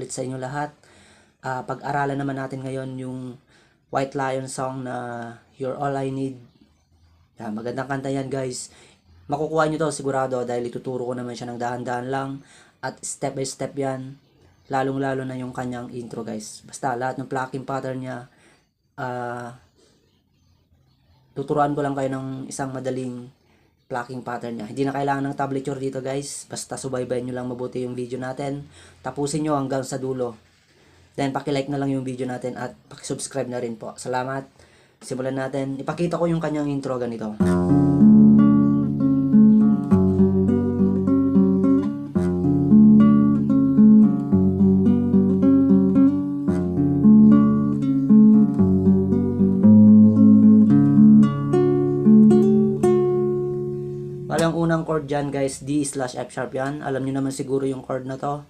ulit sa inyo lahat. Pag-aralan naman natin ngayon yung White Lion song na You're All I Need. Magandang kanta yan guys. Makukuha nyo to sigurado dahil ituturo ko naman siya ng dahan-dahan lang. At step by step yan. Lalong-lalo na yung kanyang intro guys. Basta lahat ng plucking pattern niya. Tuturuan ko lang kayo ng isang madaling plucking pattern niya. Hindi na kailangan ng tablature dito guys. Basta subaybayan nyo lang mabuti yung video natin. Tapusin nyo hanggang sa dulo. Then paki-like na lang yung video natin at paki-subscribe na rin po. Salamat. Simulan natin. Ipakita ko yung kanyang intro ganito. Ang unang chord dyan guys, D/F sharp yan. Alam nyo naman siguro yung chord na to.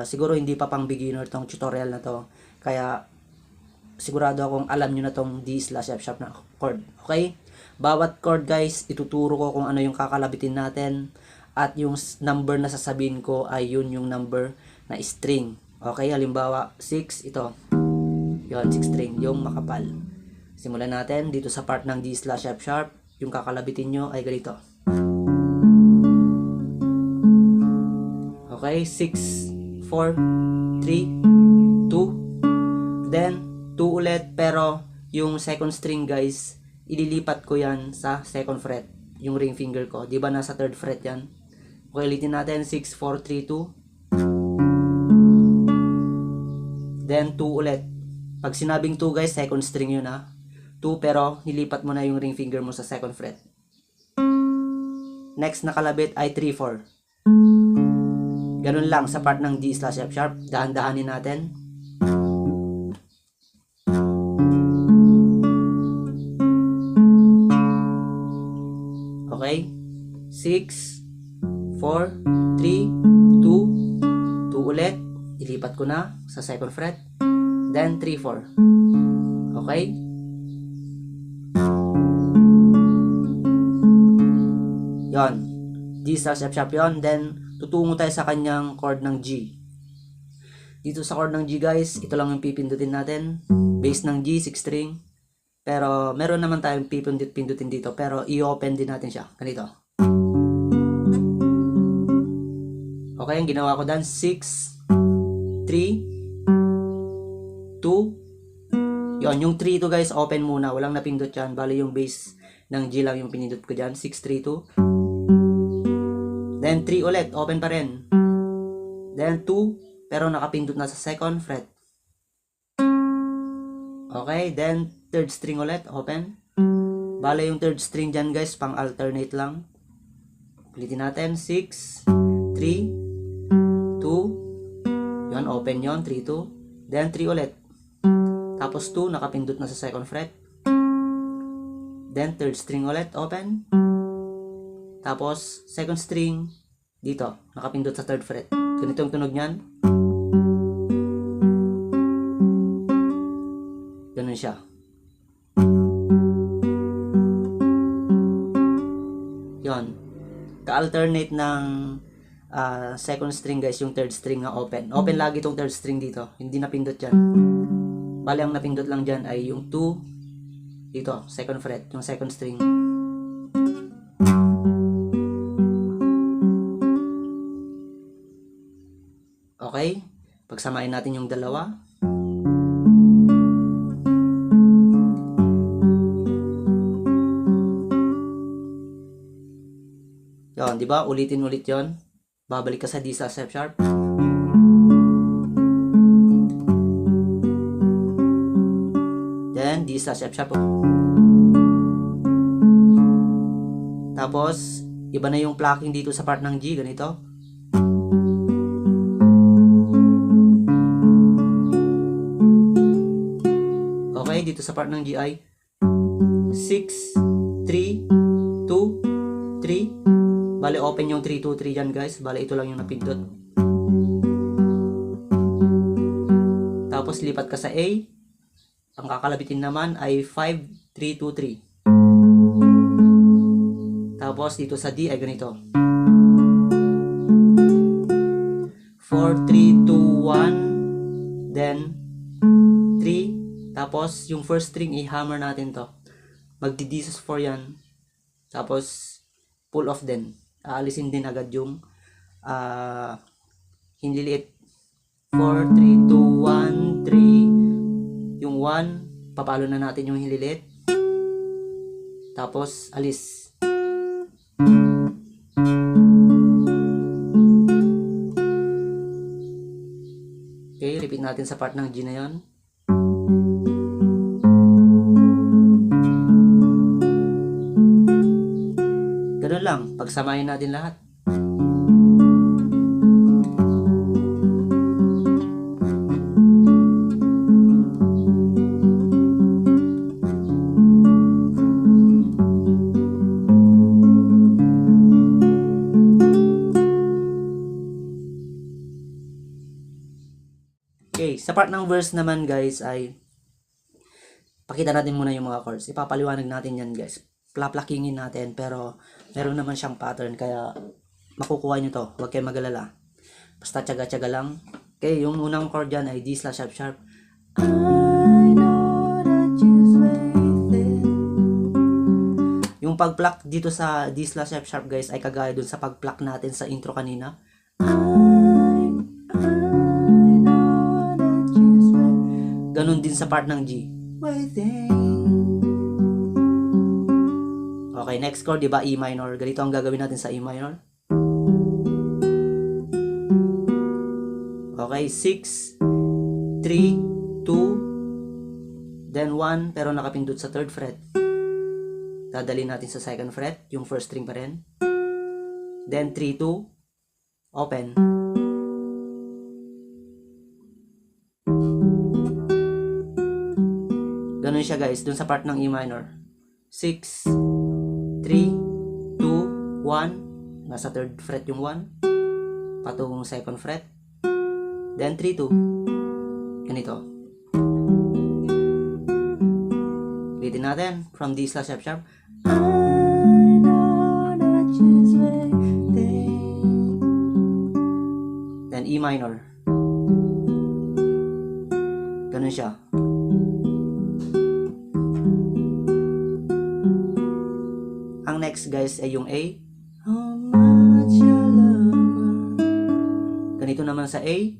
Siguro hindi pa pang beginner tong tutorial na to. Kaya sigurado akong alam nyo na tong D/F sharp na chord. Okay? Bawat chord guys, ituturo ko kung ano yung kakalabitin natin. At yung number na sasabihin ko ay yun yung number na string. Okay? Halimbawa, 6, ito. Yun, 6 string, yung makapal. Simulan natin dito sa part ng D/F sharp. Yung kakalabitin nyo ay ganito. Okay, 6, 4, 3, 2. Then, 2 ulit. Pero, yung second string guys, ililipat ko yan sa second fret. Yung ring finger ko. Diba nasa third fret yan? Okay, ulitin natin. 6, 4, 3, 2. Then, 2 ulit. Pag sinabing 2 guys, second string yun ha. 2 pero, nilipat mo na yung ring finger mo sa second fret. Next na kalabit ay 3, 4. Ganun lang sa part ng D/F sharp. Dahan-dahanin natin. Okay. 6, 4, 3, 2. 2 ulit. Ilipat ko na sa second fret. Then 3, 4. Okay. Yon. D/F sharp yon. Then tutungo tayo sa kanyang chord ng G. Dito sa chord ng G guys, ito lang yung pipindutin natin. Bass ng G, 6 string. Pero meron naman tayong pipindutin dito. Pero i-open din natin siya. Ganito. Okay, ang ginawa ko dan 6, 3, 2. Yon, yung 3 to guys, open muna. Walang napindot yan. Bali yung bass ng G lang yung pinindot ko dyan. 6, 3, 2. Then 3 ulit, open pa rin. Then 2, pero nakapindot na sa second fret. Okay, then third string ulit, open. Bale yung third string dyan guys, pang alternate lang. Ulitin natin, 6, 3, 2. Yun, open yon 3, 2. Then 3 ulit. Tapos 2, nakapindot na sa second fret. Then third string ulit, open. Tapos, second string, dito, nakapindot sa third fret. Ganito yung tunog niyan. Ganun siya. Yon. Ka-alternate ng second string guys, yung third string na open. Open lagi itong third string dito. Hindi napindot dyan. Bali, ang napindot lang dyan ay yung 2, dito, second fret, yung second string. Okay, pagsamahin natin yung dalawa. Yon, di ba? Ulitin ulit 'yon. Babalik ka sa D/F sharp. Then D/F sharp. Tapos, iba na yung plucking dito sa part ng G, ganito. Dito sa part ng G ay 6, 3, 2, 3. Bale open yung 3, 2, 3 dyan guys. Bale ito lang yung napindot. Tapos lipat ka sa A. Ang kakalabitin naman ay 5, 3, 2, 3. Tapos dito sa D ay ganito. 4, 3, 2, 1, then 3, tapos yung first string i-hammer natin to. Magdi-D4 yan. Tapos pull off din. Aalisin din agad yung hinliliit. 4, 3, 2, 1, 3. Yung 1, papalo na natin yung hinliliit. Tapos alis. Okay, repeat natin sa part ng G na yon. Ganun lang, pagsamahin natin lahat. Okay, sa part ng verse naman guys ay pakita natin muna yung mga chords. Ipapaliwanag natin yan guys. Plaplakingin natin pero meron naman siyang pattern kaya makukuha nyo to. Huwag kayong magalala. Basta tsaga-tsaga lang. Okay, yung unang chord dyan ay D/F sharp. I know that you're waiting. Yung pag-pluck dito sa D/F sharp guys ay kagaya dun sa pag-pluck natin sa intro kanina. Ganun din sa part ng G. Okay, next chord, diba? E minor. Ganito ang gagawin natin sa E minor. Okay, 6, 3, 2, then 1, pero nakapindot sa 3rd fret. Dadali natin sa 2nd fret, yung first string pa rin. Then 3, 2, open. Ganun siya guys, dun sa part ng E minor. 6, 3, 2, 1. Nasa 3rd fret yung 1. Patungong 2nd fret. Then 3, 2. Ganito. Ulitin natin. From D/F sharp. I know that you're waiting. Then E minor. Ganun siya. Ang next guys ay yung A. How much you love her. Ganito naman sa A.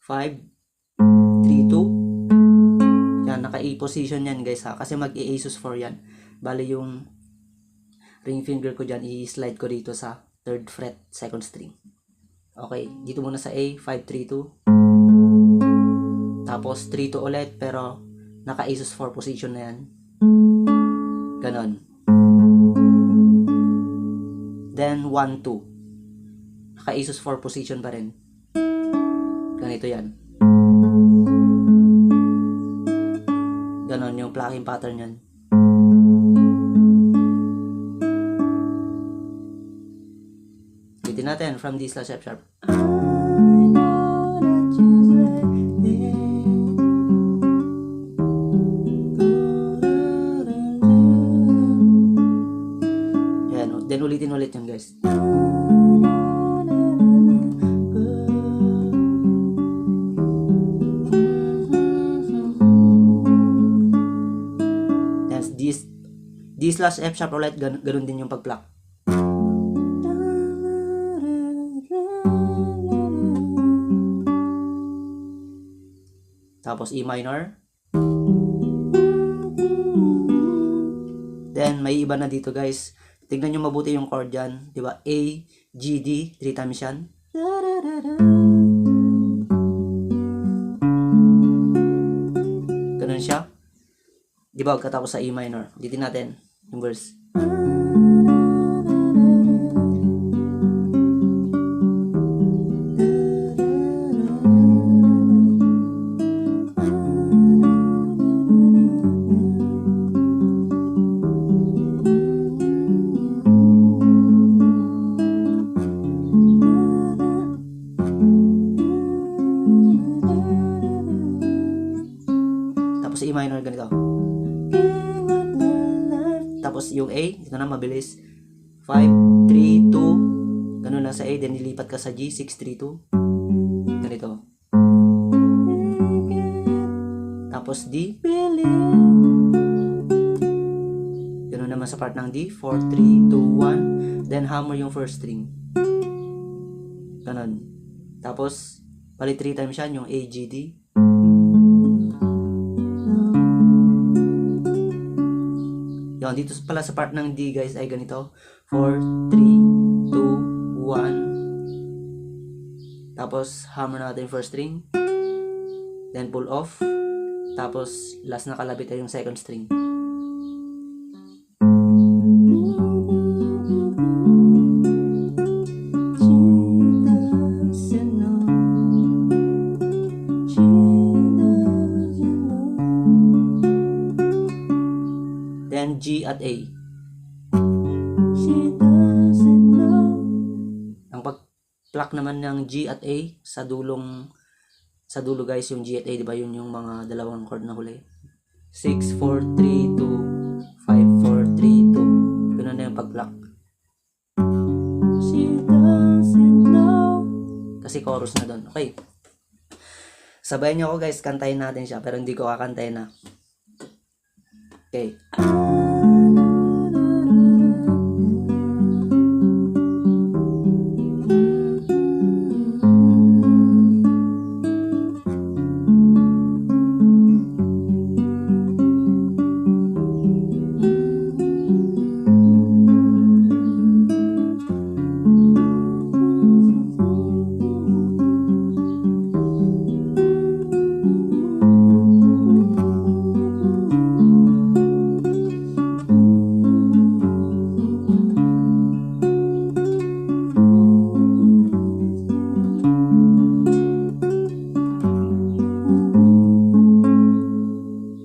5, 3, 2. Yan, naka-A position yan guys ha. Kasi mag-A sus4 yan. Bali yung ring finger ko dyan, i-slide ko dito sa 3rd fret, 2nd string. Okay, dito muna sa A, 5, 3, 2. Tapos 3, 2 ulit, pero naka-A sus4 position na yan. Ganon. Then 1, 2. Naka-A sus4 position pa rin. Ganito yan. Ganon yung plucking pattern yan. Ulitin natin from D/F sharp. Yan, then ulitin ulit yan guys. D/F sharp ulit, ganun din yung pag-pluck. Tapos E minor. Then may iba na dito guys. Tignan nyo mabuti yung chord dyan. Diba? A, G, D. 3 times yan. Ganun siya. Diba? Katapos sa E minor. Ulitin natin yung verse. Tapos E minor ganito. Tapos yung A, ito na mabilis. 5, 3, 2, ganun lang sa A, then nilipat ka sa G, 6, 3, 2. Ganito. Tapos D. Ganun naman sa part ng D, 4, 3, 2, 1. Then hammer yung first string. Ganun. Tapos, bali 3 times yan, yung A, G, D. Yan, dito pala sa part ng D guys ay ganito. 4, 3, 2, 1. Tapos, hammer natin yung first string. Then pull off. Tapos, last na kalabit ay yung second string. Then G at A. Ang pag-pluck naman ng G at A sa dulo guys, yung G at A, di ba? Yun yung mga dalawang chord na huli. 6, 4, 3, 2, 5, 4, 3, 2. Ganun na yung pag-pluck. Kasi chorus na doon. Okay. Sabayan niyo ako guys, kantahin natin siya, pero hindi ko kakantahin na. Okay.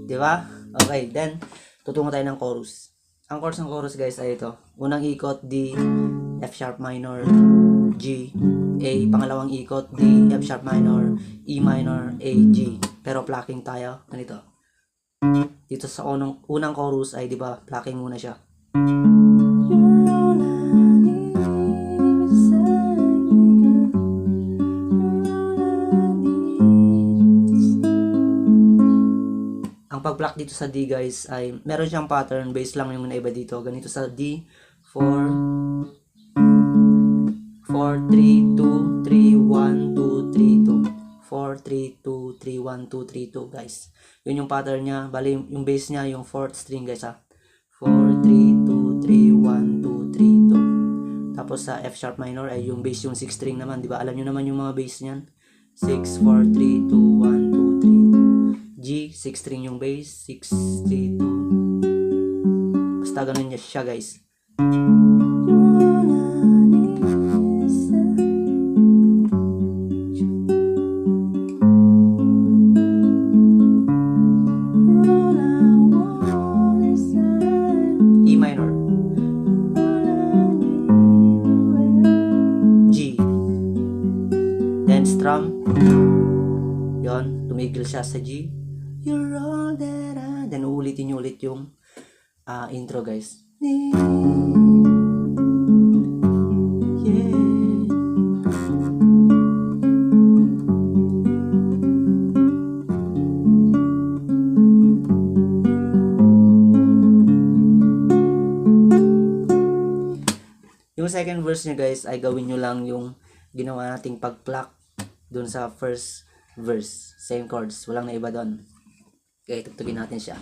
Diba? Okay, then tutungo tayo ng chorus. Ang chorus ng chorus guys ay ito. Unang ikot D, F sharp minor, G, A. Pangalawang ikot D, F sharp minor, E minor, A, G. Pero plucking tayo. Ganito. Dito sa unang chorus ay, di ba, plucking muna siya. Ang pag-pluck dito sa D guys ay meron siyang pattern, base lang yung naiba dito. Ganito sa D, 4, 4, 3, 2, 3, 1, 2, 3, 2. 4, 3, 2, 3, 1, 2, 3, 2 guys. Yun yung pattern niya. Bali yung base niya yung 4th string guys ha. 4, 3, 2, 3, 1, 2, 3, 2. Tapos sa F sharp minor ay yung base yung 6th string naman. Diba? Alam nyo naman yung mga base niyan. 6, 4, 3, 2, 1, 2, 3, 2. G, 6 string yung bass, 6, 3, 2. Basta ganun niya siya guys. E minor, G, then strum, yon, tumigil siya sa G. You're all that I... Then uulitin nyo ulit yung intro guys. Yeah. Yung second verse niya guys ay gawin nyo lang yung ginawa nating pag-pluck dun sa first verse. Same chords, walang naiba doon. Okay, tugtugin natin siya.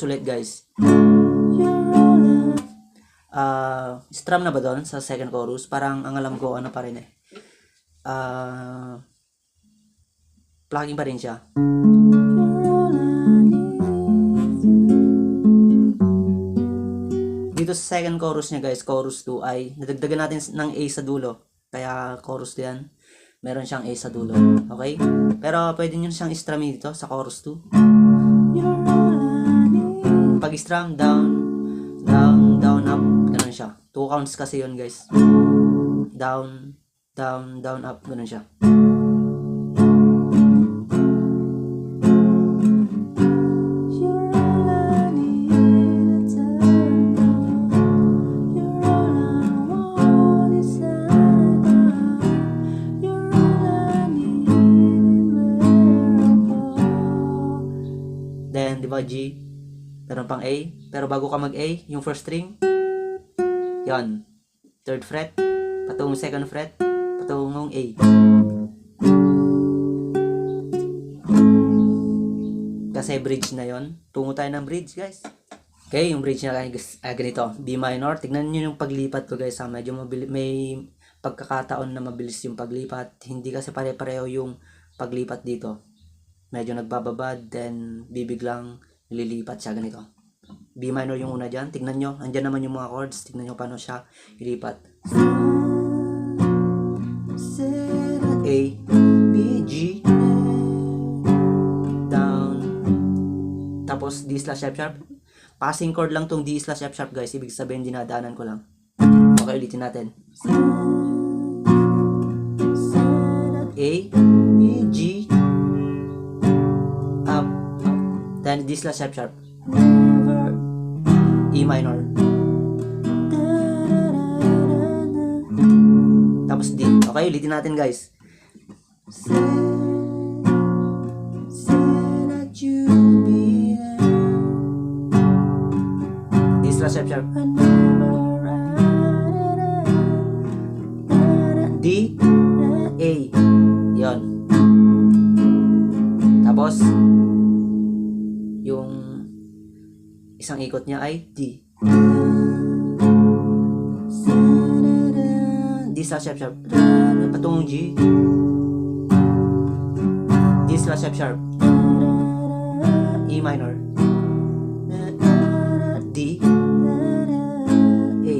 Ulit guys. Strum na ba doon sa second chorus? Parang ang alam ko ano pa rin eh. Plucking pa rin siya. Dito sa second chorus niya guys, chorus 2 ay nadagdagan natin ng A sa dulo. Kaya chorus 2 yan. Meron siyang A sa dulo. Okay? Pero pwede nyo siyang i-strum dito sa chorus 2. Pag i-strum, down, down, down, up. Ganun siya. 2 counts kasi yun guys. Down, down, down, up. Ganun siya. Then, di ba, G? Meron pang A. Pero bago ka mag-A, yung first string, yan. Third fret, patungong second fret, patungong A. Kasi bridge na yon. Tungo tayo ng bridge, guys. Okay, yung bridge na ganito. B minor. Tignan nyo yung paglipat ko, guys. Medyo may pagkakataon na mabilis yung paglipat. Hindi kasi pare-pareho yung paglipat dito. Medyo nagbababad, then bibiglang lilipat siya ganito. B minor yung una dyan. Tignan nyo, andyan naman yung mga chords. Tignan nyo paano siya ilipat. A, B, G, down, tapos D slash F sharp. Passing chord lang tong D slash F sharp guys. Ibig sabihin dinadaanan ko lang. Okay, ulitin natin. A, B, G, up, then D slash F sharp, E minor, tapos D. Okay, ulitin natin guys. D slash F sharp, D, A, yon. Tapos yung isang ikot niya ay D. D slash F sharp, patungong G, D slash F sharp, E minor, D, A.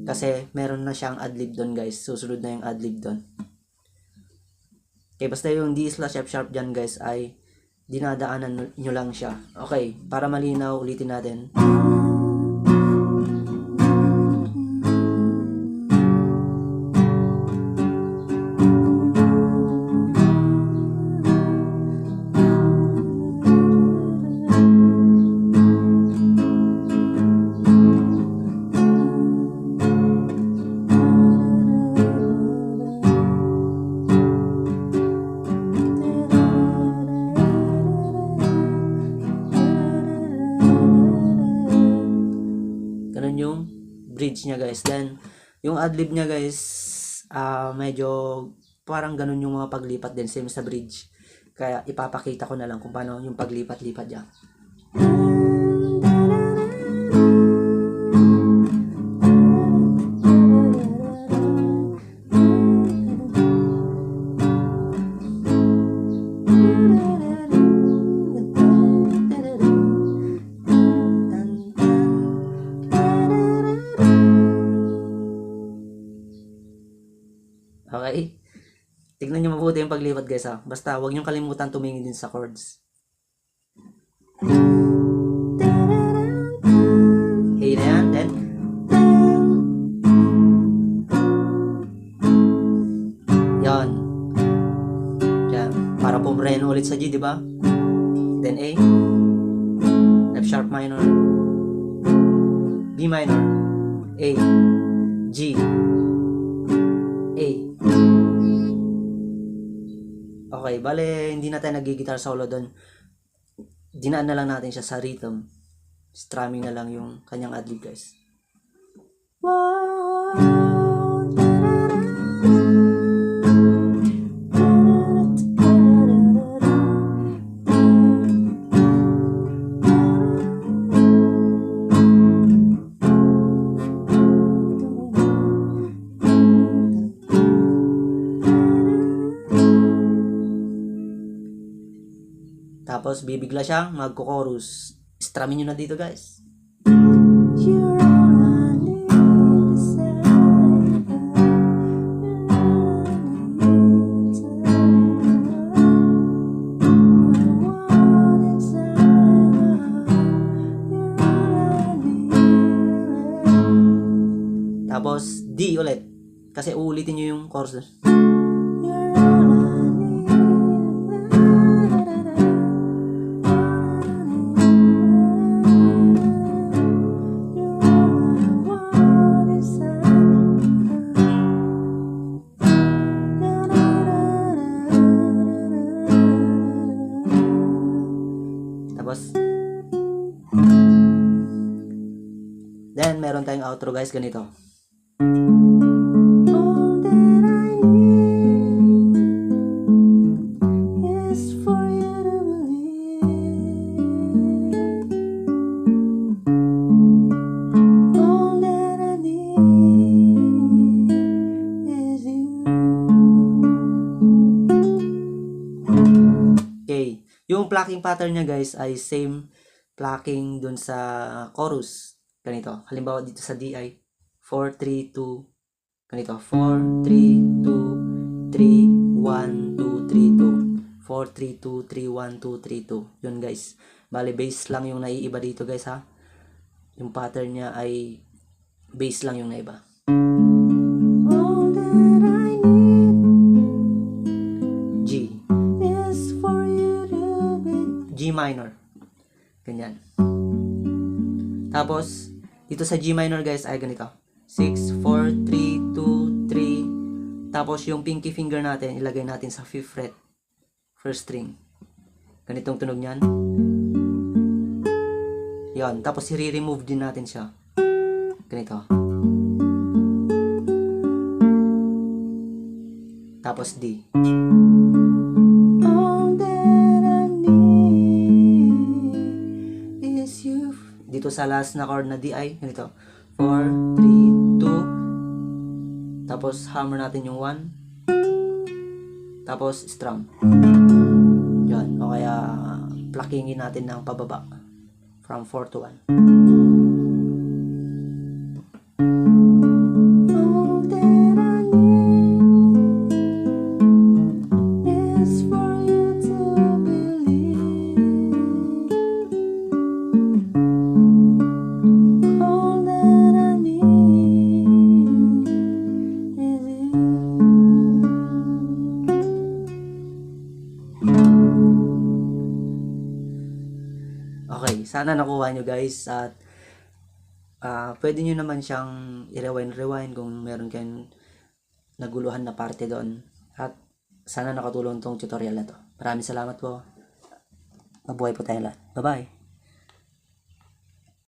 Kasi meron na siyang adlib doon guys. Susunod na yung adlib doon. Okay, basta yung D slash F sharp dyan guys ay dinadaanan nyo lang siya. Okay, para malinaw ulitin natin. Yung bridge niya guys. Then yung adlib niya guys, medyo parang ganun yung mga paglipat din, same sa bridge. Kaya ipapakita ko na lang kung paano yung paglipat-lipat niya. Okay? Tignan nyo mabuti yung paglipat guys ha. Basta huwag nyo kalimutan tumingin din sa chords. A na yan, then yan. Yan. Para pumreno ulit sa G, di ba? Then A, F sharp minor, B minor, A, G, A. Okay, bale, hindi na tayo nag-guitar solo doon. Dinaan na lang natin siya sa rhythm. Strumming na lang yung kanyang adlib, guys. Tapos bibigla siyang magko-chorus. Strumming nyo na dito guys. Tapos D ulit. Kasi uulitin nyo yung chorus. Tapos then meron tayong outro guys, ganito. All that I need is for you to believe. All that I need is you. Okay, yung plucking pattern niya guys ay same plucking dun sa chorus. Ganito. Halimbawa dito sa DI, 4, 3, 2, ganito. 4, 3, 2, 3, 1, 2, 3, 2. 4, 3, 2, 3, 1, 2, 3, 2. Yun guys. Bali, bass lang yung naiiba dito guys ha. Yung pattern niya ay bass lang yung naiba. All that I need G is for you to be G minor. Ganyan. Tapos, dito sa G minor guys ay ganito. 6, 4, 3, 2, 3. Tapos yung pinky finger natin, ilagay natin sa 5th fret. First string. Ganitong tunog niyan. Yan. Tapos i-remove din natin siya. Ganito. Tapos D. All that I need is you. Dito sa last na chord na DI, ganito. 4, 3, 2. Tapos hammer natin yung 1. Tapos strum. Yan. O kaya pluckingin natin ng pababa. From 4 to 1. All that I need is for you to believe. All that I need is you. Okay, sana nakuha nyo guys at pwede nyo naman siyang i-rewind kung meron kayong naguluhan na parte doon. At sana nakatulong tong tutorial na to. Maraming salamat po. Mabuhay po tayo lahat. Bye-bye.